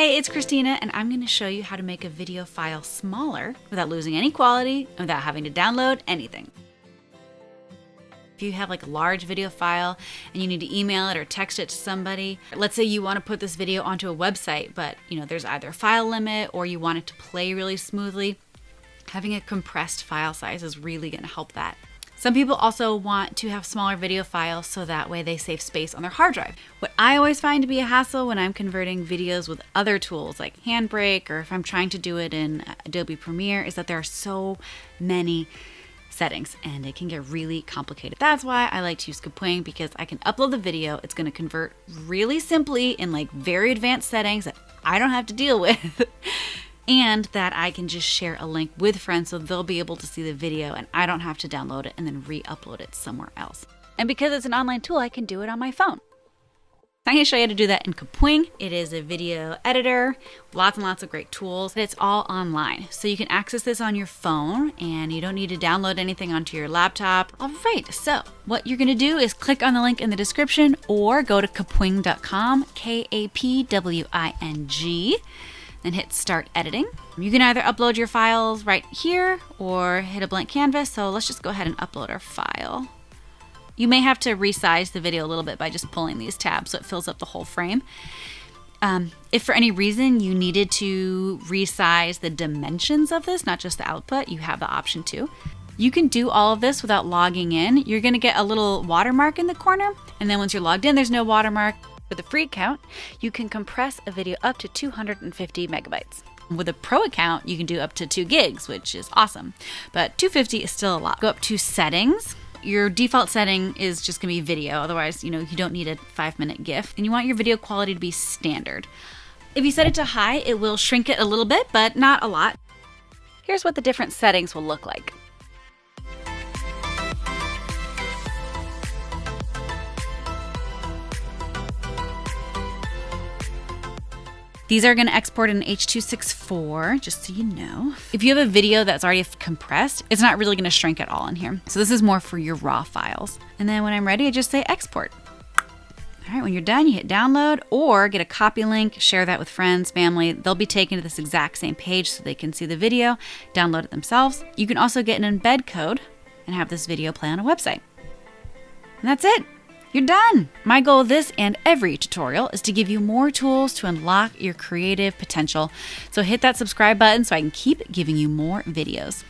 Hey, it's Christina, and I'm going to show you how to make a video file smaller without losing any quality and without having to download anything. If you have like a large video file and you need to email it or text it to somebody, let's say you want to put this video onto a website, but there's either a file limit or you want it to play really smoothly, having a compressed file size is really going to help that. Some people also want to have smaller video files so that way they save space on their hard drive. What I always find to be a hassle when I'm converting videos with other tools like Handbrake or if I'm trying to do it in Adobe Premiere is that there are so many settings and it can get really complicated. That's why I like to use Kapwing, because I can upload the video, it's going to convert really simply in like very advanced settings that I don't have to deal with. And that I can just share a link with friends so they'll be able to see the video and I don't have to download it and then re-upload it somewhere else. And because it's an online tool, I can do it on my phone. I'm going to show you how to do that in Kapwing. It is a video editor, lots and lots of great tools. It's all online. So you can access this on your phone and you don't need to download anything onto your laptop. All right, so what you're going to do is click on the link in the description or go to kapwing.com, Kapwing. Then hit start editing. You can either upload your files right here or hit a blank canvas. So let's just go ahead and upload our file. You may have to resize the video a little bit by just pulling these tabs so it fills up the whole frame. If for any reason you needed to resize the dimensions of this, not just the output, you have the option to. You can do all of this without logging in. You're gonna get a little watermark in the corner, and then once you're logged in, there's no watermark. With a free account, you can compress a video up to 250 megabytes. With a pro account, you can do up to 2 gigs, which is awesome. But 250 is still a lot. Go up to settings. Your default setting is just gonna be video. Otherwise, you don't need a 5-minute GIF. And you want your video quality to be standard. If you set it to high, it will shrink it a little bit, but not a lot. Here's what the different settings will look like. These are going to export in H.264, just so you know. If you have a video that's already compressed, it's not really going to shrink at all in here. So this is more for your raw files. And then when I'm ready, I just say export. All right, when you're done, you hit download or get a copy link, share that with friends, family. They'll be taken to this exact same page so they can see the video, download it themselves. You can also get an embed code and have this video play on a website. And that's it. You're done! My goal with this and every tutorial is to give you more tools to unlock your creative potential. So hit that subscribe button so I can keep giving you more videos.